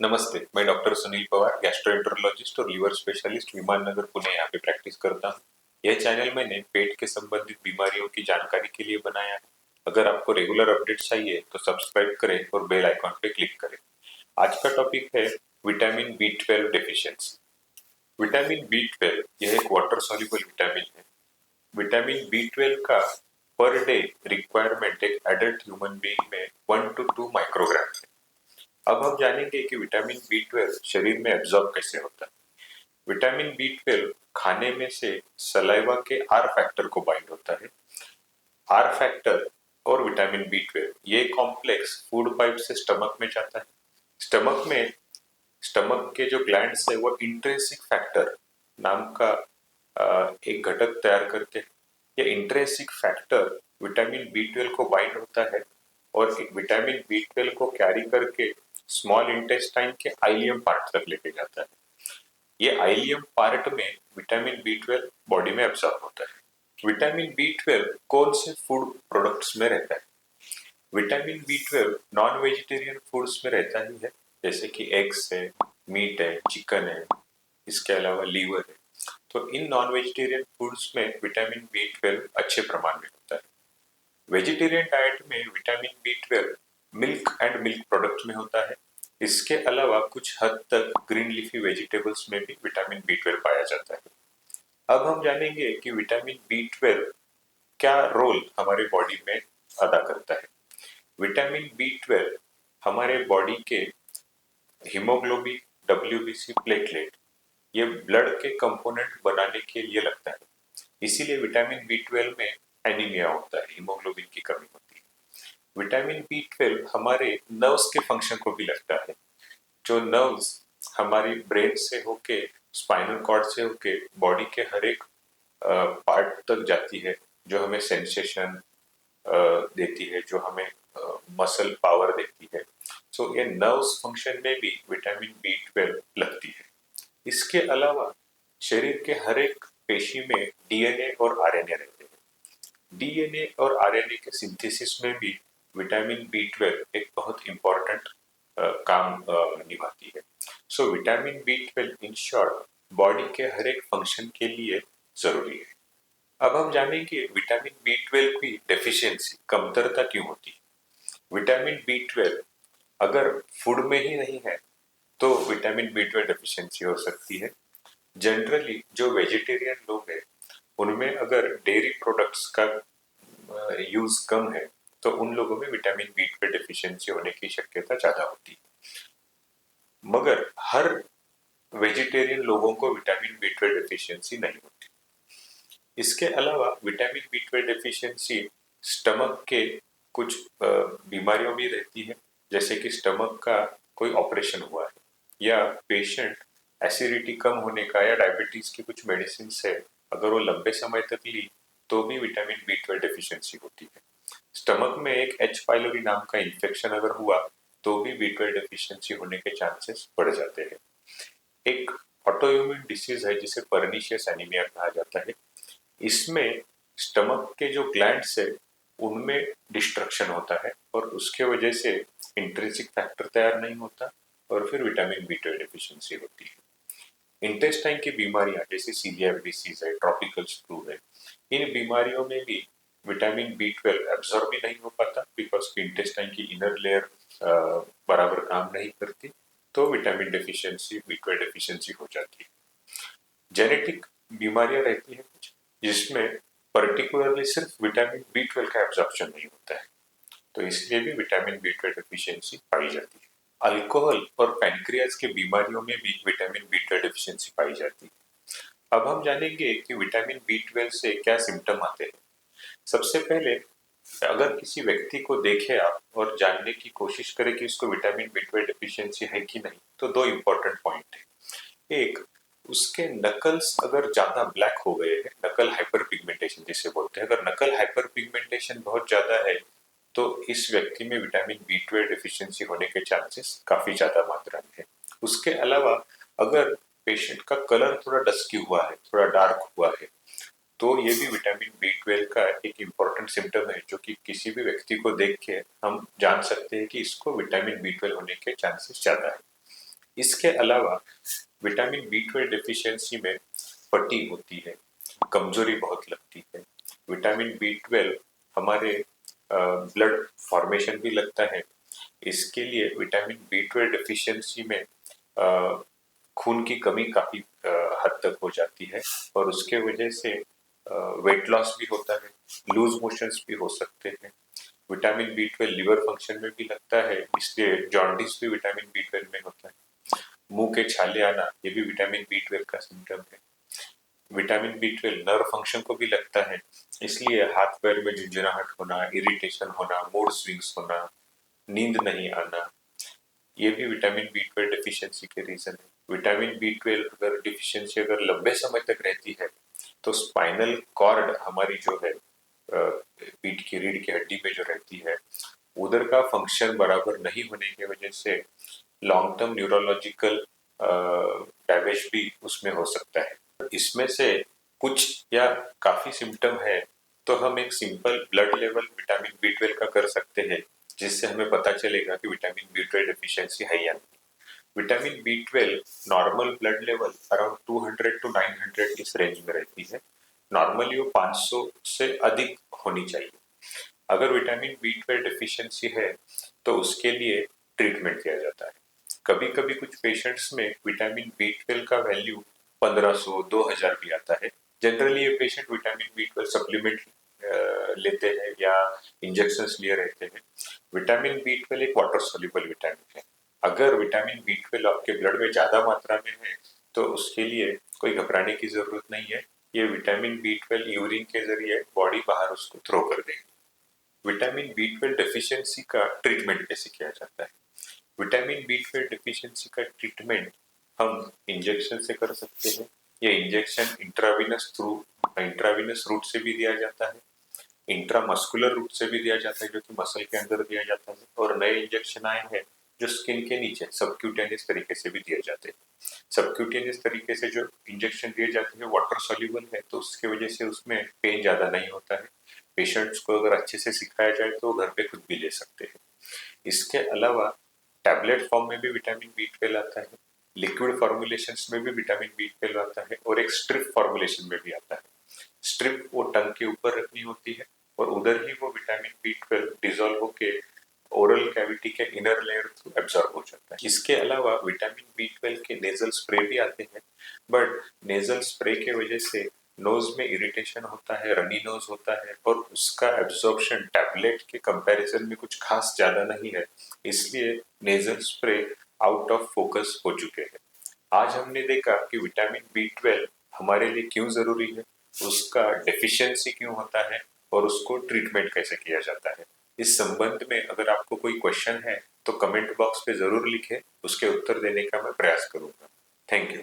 नमस्ते, मैं doctor Sunil Pawar, gastroenterologist और लीवर स्पेशलिस्ट, विमान नगर, पुणे यहाँ पे प्रैक्टिस करता हूँ। यह चैनल मैंने पेट के संबंधित बीमारियों की जानकारी के लिए बनाया है। अगर आपको रेगुलर अपडेट चाहिए तो सब्सक्राइब करें और बेल आइकॉन पे क्लिक करें। आज का टॉपिक है vitamin B12 deficiency. Vitamin B12 यह एक वाटर सॉल्युबल विटामिन है। विटामिन B12 का पर डे रिक्वायरमेंट एक एडल्ट ह्यूमन बीइंग में 1 to 2 माइक्रोग्राम है। अब हम जानेंगे कि विटामिन B12 शरीर में एब्जॉर्ब कैसे होता है। विटामिन B12 खाने में से सलाइवा के आर फैक्टर को बाइंड होता है। आर फैक्टर और विटामिन B12 ये कॉम्प्लेक्स फूड पाइप से स्टमक में जाता है। स्टमक के जो ग्लैंड्स है वो इंट्रिंसिक फैक्टर नाम का एक घटक तैयार करते हैं। ये इंट्रिंसिक फैक्टर विटामिन B12 को बाइंड होता है और विटामिन B12 को कैरी करके स्मॉल इंटेस्टाइन के आइलियम पार्ट तक लेके जाता है। ये आइलियम पार्ट में विटामिन B12 बॉडी में एब्जॉर्ब होता है। विटामिन B12 कौन से फूड प्रोडक्ट्स में रहता है? Vitamin B12 non vegetarian foods में रहता ही है, जैसे कि एग्स है, मीट है, चिकन है, इसके अलावा लीवर है। तो इन नॉन वेजिटेरियन फूड्स में विटामिन B12 अच्छे प्रमाण में होता है। वेजिटेरियन डाइट में vitamin B12 milk and milk product में होता है। इसके अलावा कुछ हद तक ग्रीन लीफी वेजिटेबल्स में भी विटामिन B12 पाया जाता है। अब हम जानेंगे कि विटामिन B12 क्या रोल हमारे बॉडी में अदा करता है। विटामिन B12 हमारे बॉडी के हीमोग्लोबिन, WBC, प्लेटलेट ये ब्लड के कंपोनेंट बनाने के लिए लगता है। इसीलिए विटामिन B12 में एनीमिया होता है, हीमोग्लोबिन की कमी होती है। विटामिन B12 हमारे नर्व्स के फंक्शन को भी लगता है। जो नर्व्स हमारी ब्रेन से होके, स्पाइनल कॉर्ड से होके बॉडी के हर एक पार्ट तक जाती है, जो हमें सेंसेशन देती है, जो हमें मसल पावर देती है। सो ये नर्व्स फंक्शन में भी विटामिन B12 लगती है। इसके अलावा शरीर के हर एक पेशी में डीएनए और आरएनए रहते हैं। डीएनए और आरएनए के सिंथेसिस में भी विटामिन B12 एक बहुत इंपॉर्टेंट काम निभाती है। So vitamin B12 in short body के हर एक फंक्शन के लिए जरूरी है। अब हम जानेंगे विटामिन B12 की डेफिशिएंसी, कमतरता क्यों होती है। विटामिन B12 अगर फूड में ही नहीं है तो विटामिन B12 डेफिशिएंसी हो सकती है। जनरली जो वेजिटेरियन लोग हैं उनमें अगर डेयरी प्रोडक्ट्स का यूज कम है तो उन लोगों में विटामिन B12 डेफिशिएंसी होने की शक्यता ज्यादा होती है। मगर हर वेजिटेरियन लोगों को विटामिन B12 डेफिशिएंसी नहीं होती। इसके अलावा विटामिन B12 डेफिशिएंसी स्टमक के कुछ बीमारियों में रहती है, जैसे कि स्टमक का कोई ऑपरेशन हुआ है या पेशेंट एसिडिटी कम होने का या डायबिटीज की कुछ मेडिसिन से अगर वो लंबे समय तक ली तो भी विटामिन B12 डेफिशिएंसी होती है। स्टमक में एक H पाइलोरी नाम का इन्फेक्शन अगर हुआ तो भी B12 डेफिशिएंसी होने के चांसेस बढ़ जाते हैं। एक ऑटोइम्यून डिसीज है जिसे पर्निशियस एनीमिया कहा जाता है। इसमें स्टमक के जो ग्लैंड्स है उनमें डिस्ट्रक्शन होता है और उसके वजह से इंट्रिंसिक फैक्टर तैयार नहीं होता और फिर विटामिन B12 डेफिशिएंसी होती है। इंटेस्टाइन की बीमारियां जैसे सीलियाक डिसीज है, ट्रॉपिकल फ्लू है, इन बीमारियों में भी विटामिन B12 एब्जॉर्ब भी नहीं हो पाता बिकॉज इंटेस्टाइन की इनर लेयर बराबर काम नहीं करती, तो विटामिन डेफिशिएंसी, B12 डेफिशिएंसी हो जाती है। जेनेटिक बीमारियां रहती है कुछ जिसमें पर्टिकुलरली सिर्फ विटामिन B12 का एब्जॉर्प्शन नहीं होता है, तो इसलिए भी विटामिन B12 डेफिशिएंसी पाई जाती है। अल्कोहल और पैनक्रियाज के बीमारियों में भी विटामिन B12 डेफिशिएंसी पाई जाती है। अब हम जानेंगे कि विटामिन B12 से क्या सिम्टम आते हैं। सबसे पहले अगर किसी व्यक्ति को देखे आप और जानने की कोशिश करें कि उसको विटामिन B12 डेफिशिएंसी है कि नहीं, तो दो इंपॉर्टेंट पॉइंट है। एक, उसके नकल्स अगर ज्यादा ब्लैक हो गए हैं, नकल हाइपर पिगमेंटेशन जिसे बोलते हैं, अगर नकल हाइपर पिगमेंटेशन बहुत ज्यादा है तो इस व्यक्ति में विटामिन B12 डेफिशिएंसी होने के चांसेस काफी ज्यादा मात्रा में है। उसके अलावा अगर पेशेंट का कलर थोड़ा डस्की हुआ है, थोड़ा डार्क हुआ है, तो ये भी विटामिन B12 का एक इम्पोर्टेंट सिम्टम है, जो कि किसी भी व्यक्ति को देख के हम जान सकते हैं कि इसको विटामिन B12 होने के चांसेस ज्यादा है। इसके अलावा विटामिन B12 डिफिशियंसी में फटीग होती है, कमजोरी बहुत लगती है। विटामिन B12 हमारे ब्लड फॉर्मेशन भी लगता है। इसके लिए विटामिन B12 डिफिशियंसी में खून की कमी काफी हद तक हो जाती है और उसके वजह से वेट लॉस भी होता है, लूज मोशंस भी हो सकते हैं। विटामिन B12 लिवर फंक्शन में भी लगता है, इसलिए जॉन्डिस भी विटामिन B12 में होता है। मुंह के छाले आना ये भी विटामिन B12 का सिम्टम है। विटामिन B12 नर्व फंक्शन को भी लगता है, इसलिए हाथ पैर में झुंझुनाहट होना, इरिटेशन होना, मूड स्विंग्स होना, नींद नहीं आना, ये भी विटामिन B12 डिफिशियंसी के रीजन है। विटामिन B12 अगर डिफिशियंसी अगर लंबे समय तक रहती है तो स्पाइनल कॉर्ड हमारी जो है पीठ की रीढ़ की हड्डी पे जो रहती है उधर का फंक्शन बराबर नहीं होने की वजह से लॉन्ग टर्म न्यूरोलॉजिकल डैमेज भी उसमें हो सकता है। इसमें से कुछ या काफी सिम्टम है तो हम एक simple blood level vitamin B12 का कर सकते हैं, जिससे हमें पता चलेगा कि विटामिन B12 डिफिशियंसी है या नहीं। Vitamin B12 normal blood level around 200 to 900 इस रेंज में रहती है। नॉर्मली वो 500 से अधिक होनी चाहिए। अगर विटामिन B12 डिफिशियंसी है तो उसके लिए ट्रीटमेंट किया जाता है। कभी कभी कुछ पेशेंट्स में विटामिन B12 का वैल्यू 1500 2000 भी आता है। जनरली ये पेशेंट विटामिन B12 सप्लीमेंट लेते हैं या इंजेक्शंस लिए रहते हैं। विटामिन B12 एक वाटर सोल्यूबल विटामिन है। अगर विटामिन B12 आपके ब्लड में ज्यादा मात्रा में है तो उसके लिए कोई घबराने की जरूरत नहीं है। ये विटामिन B12 यूरिन के जरिए बॉडी बाहर उसको थ्रो कर देगी। विटामिन B12 डेफिशिएंसी का ट्रीटमेंट कैसे किया जाता है? विटामिन B12 डेफिशिएंसी का ट्रीटमेंट हम इंजेक्शन से कर सकते हैं। ये इंजेक्शन इंट्राविनस रूट से भी दिया जाता है, इंट्रामस्कुलर रूट से भी दिया जाता है जो कि मसल के अंदर दिया जाता है, और नए इंजेक्शन आए हैं जो स्किन के नीचे सबक्यूटेनियस तरीके से भी दिए जाते हैं। सबक्यूटेनियस तरीके से जो इंजेक्शन दिए जाते हैं वाटर सॉल्युबल है तो उसकी वजह से उसमें पेन ज्यादा नहीं होता है। पेशेंट्स को अगर अच्छे से सिखाया जाए तो घर पे खुद भी ले सकते हैं। इसके अलावा टैबलेट फॉर्म में भी विटामिन B12 आता है, लिक्विड फॉर्मुलेशंस में भी विटामिन B12 आता है और एक स्ट्रिप फॉर्मुलेशन में भी आता है। स्ट्रिप वो टंग के ऊपर रखनी होती है और उधर ही वो विटामिन B12 डिजोल्व होके ओरल कैविटी के इनर लेयर थ्रू एब्जॉर्ब हो जाता है। इसके अलावा विटामिन B12 के नेजल स्प्रे भी आते हैं, बट नेजल स्प्रे के वजह से नोज में इरिटेशन होता है, रनी नोज होता है और उसका एब्जॉर्प्शन टैबलेट के कंपैरिजन में कुछ खास ज्यादा नहीं है, इसलिए nasal spray out of focus हो चुके हैं। आज हमने देखा कि विटामिन B12 हमारे लिए क्यों जरूरी है, उसका डेफिशिएंसी क्यों होता है और उसको ट्रीटमेंट कैसे किया जाता है। इस संबंध में अगर आपको कोई क्वेश्चन है तो कमेंट बॉक्स पे जरूर लिखें, उसके उत्तर देने का मैं प्रयास करूंगा। Thank you.